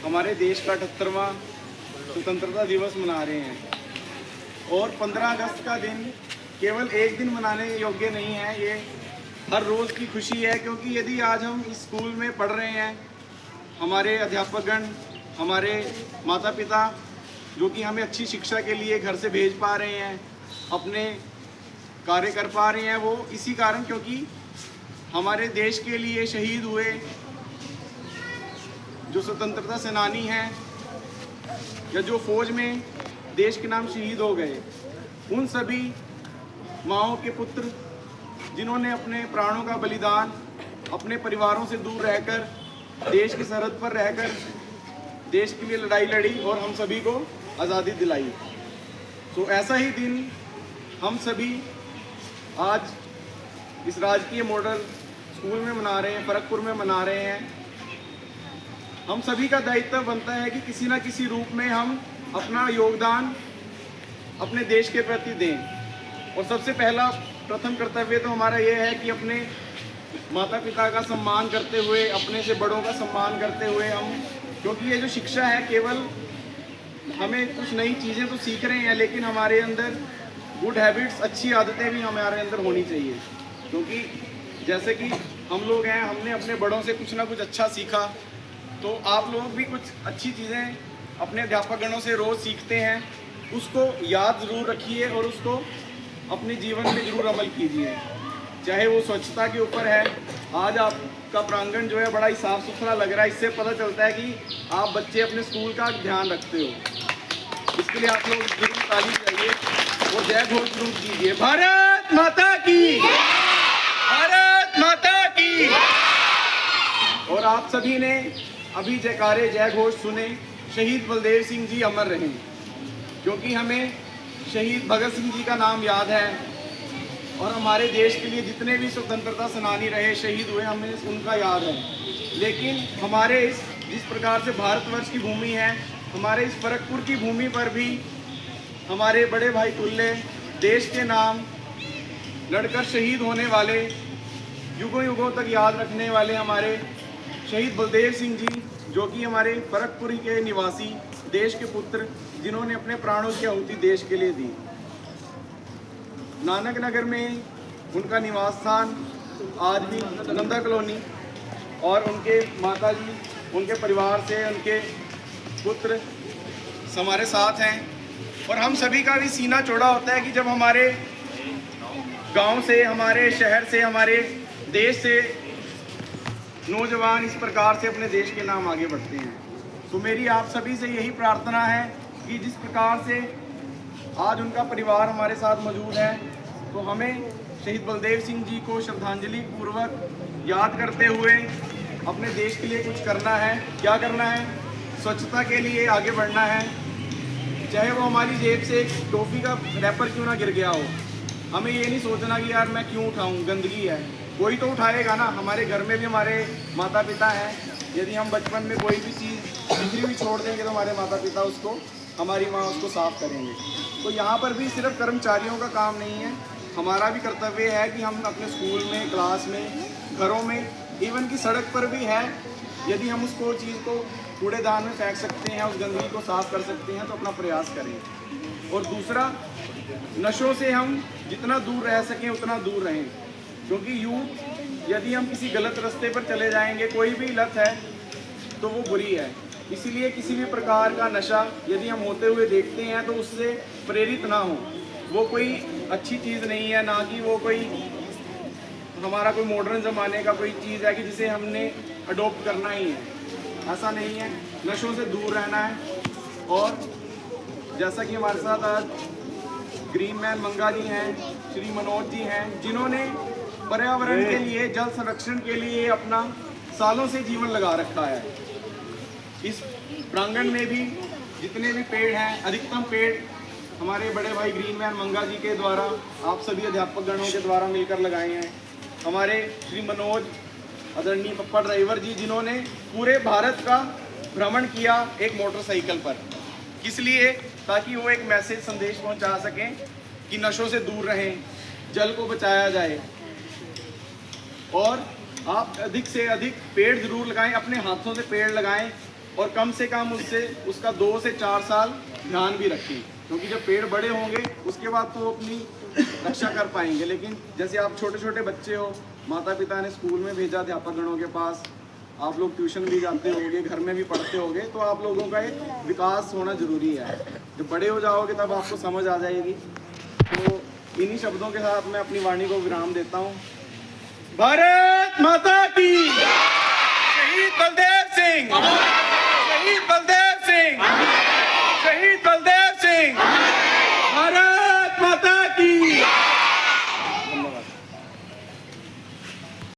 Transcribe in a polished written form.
हमारे देश का 78वां स्वतंत्रता दिवस मना रहे हैं। और 15 अगस्त का दिन केवल एक दिन मनाने योग्य नहीं है, ये हर रोज़ की खुशी है। क्योंकि यदि आज हम इस स्कूल में पढ़ रहे हैं, हमारे अध्यापकगण, हमारे माता पिता जो कि हमें अच्छी शिक्षा के लिए घर से भेज पा रहे हैं, अपने कार्य कर पा रहे हैं, वो इसी कारण क्योंकि हमारे देश के लिए शहीद हुए जो स्वतंत्रता सेनानी हैं या जो फौज में देश के नाम शहीद हो गए, उन सभी माँओं के पुत्र जिन्होंने अपने प्राणों का बलिदान अपने परिवारों से दूर रहकर देश की सरहद पर रहकर देश के लिए लड़ाई लड़ी और हम सभी को आज़ादी दिलाई। तो ऐसा ही दिन हम सभी आज इस राजकीय मॉडल स्कूल में मना रहे हैं, फरकपुर में मना रहे हैं। हम सभी का दायित्व बनता है कि किसी न किसी रूप में हम अपना योगदान अपने देश के प्रति दें। और सबसे पहला प्रथम कर्तव्य तो हमारा ये है कि अपने माता पिता का सम्मान करते हुए, अपने से बड़ों का सम्मान करते हुए हम, क्योंकि ये जो शिक्षा है केवल हमें कुछ नई चीज़ें तो सीख रहे हैं, लेकिन हमारे अंदर गुड हैबिट्स, अच्छी आदतें भी हमारे अंदर होनी चाहिए। क्योंकि जैसे कि हम लोग हैं, हमने अपने बड़ों से कुछ ना कुछ अच्छा सीखा, तो आप लोग भी कुछ अच्छी चीज़ें अपने अध्यापकगणों से रोज़ सीखते हैं, उसको याद ज़रूर रखिए और उसको अपने जीवन में ज़रूर अमल कीजिए। चाहे वो स्वच्छता के ऊपर है, आज आपका प्रांगण जो है बड़ा ही साफ़ सुथरा लग रहा है, इससे पता चलता है कि आप बच्चे अपने स्कूल का ध्यान रखते हो। इसके लिए आप लोग जरूर ताली बजाइए और जय घोष जरूर कीजिए। भारत माता की, भारत माता की। और आप सभी ने अभी जयकारे जय घोष सुने। शहीद बलदेव सिंह जी अमर रहें, क्योंकि हमें शहीद भगत सिंह जी का नाम याद है और हमारे देश के लिए जितने भी स्वतंत्रता सेनानी रहे, शहीद हुए, हमें उनका याद है। लेकिन हमारे जिस प्रकार से भारतवर्ष की भूमि है, हमारे इस फरकपुर की भूमि पर भी हमारे बड़े भाई तुल्य देश के नाम लड़कर शहीद होने वाले, युगों युगों तक याद रखने वाले हमारे शहीद बलदेव सिंह जी, जो कि हमारे फरकपुरी के निवासी, देश के पुत्र, जिन्होंने अपने प्राणों की आहुति देश के लिए दी। नानक नगर में उनका निवास स्थान आज भी नंदा कॉलोनी, और उनके माता जी, उनके परिवार से उनके पुत्र हमारे साथ हैं। और हम सभी का भी सीना चौड़ा होता है कि जब हमारे गांव से, हमारे शहर से, हमारे देश से नौजवान इस प्रकार से अपने देश के नाम आगे बढ़ते हैं। तो मेरी आप सभी से यही प्रार्थना है कि जिस प्रकार से आज उनका परिवार हमारे साथ मौजूद है, तो हमें शहीद बलदेव सिंह जी को श्रद्धांजलि पूर्वक याद करते हुए अपने देश के लिए कुछ करना है। क्या करना है? स्वच्छता के लिए आगे बढ़ना है। चाहे वो हमारी जेब से एक टॉफ़ी का रैपर क्यों ना गिर गया हो, हमें ये नहीं सोचना कि यार मैं क्यों उठाऊं, गंदगी है। कोई तो उठाएगा ना। हमारे घर में भी हमारे माता पिता हैं, यदि हम बचपन में कोई भी चीज़ बिखरी हुई छोड़ देंगे तो हमारे माता पिता उसको, हमारी माँ उसको साफ़ करेंगे। तो यहाँ पर भी सिर्फ कर्मचारियों का काम नहीं है, हमारा भी कर्तव्य है कि हम अपने स्कूल में, क्लास में, घरों में, इवन की सड़क पर भी है, यदि हम उसको चीज़ को कूड़ेदान में फेंक सकते हैं, उस गंदगी को साफ़ कर सकते हैं, तो अपना प्रयास करें। और दूसरा, नशों से हम जितना दूर रह सकें उतना दूर रहें, क्योंकि यूथ यदि हम किसी गलत रास्ते पर चले जाएंगे, कोई भी लत है तो वो बुरी है। इसीलिए किसी भी प्रकार का नशा यदि हम होते हुए देखते हैं तो उससे प्रेरित ना हो। वो कोई अच्छी चीज़ नहीं है, ना कि वो कोई हमारा कोई मॉडर्न ज़माने का कोई चीज़ है कि जिसे हमने अडोप्ट करना ही है। ऐसा नहीं है, नशों से दूर रहना है। और जैसा कि हमारे साथ आज ग्रीन मैन मंगा जी हैं, श्री मनोज जी हैं, जिन्होंने पर्यावरण के लिए, जल संरक्षण के लिए अपना सालों से जीवन लगा रखा है। इस प्रांगण में भी जितने भी पेड़ हैं, अधिकतम पेड़ हमारे बड़े भाई ग्रीन मैन मंगा जी के द्वारा, आप सभी अध्यापक गणों के द्वारा मिलकर लगाए हैं। हमारे श्री मनोज आदरणीय पप्पा ड्राइवर जी, जिन्होंने पूरे भारत का भ्रमण किया एक मोटरसाइकिल पर, किस लिए? ताकि वो एक मैसेज, संदेश पहुंचा सकें कि नशों से दूर रहें, जल को बचाया जाए। और आप अधिक से अधिक पेड़ जरूर लगाएं, अपने हाथों से पेड़ लगाएं, और कम से कम उसका 2 से 4 साल ध्यान भी रखें, क्योंकि जब पेड़ बड़े होंगे उसके बाद तो अपनी रक्षा कर पाएंगे। लेकिन जैसे आप छोटे छोटे बच्चे हो, माता पिता ने स्कूल में भेजा अध्यापक गणों के पास, आप लोग ट्यूशन भी जाते होंगे, घर में भी पढ़ते होंगे, तो आप लोगों का एक विकास होना जरूरी है। जब बड़े हो जाओगे तब आपको समझ आ जाएगी। तो इन्हीं शब्दों के साथ मैं अपनी वाणी को विराम देता हूँ। भारत माता की, शहीद बलदेव सिंह।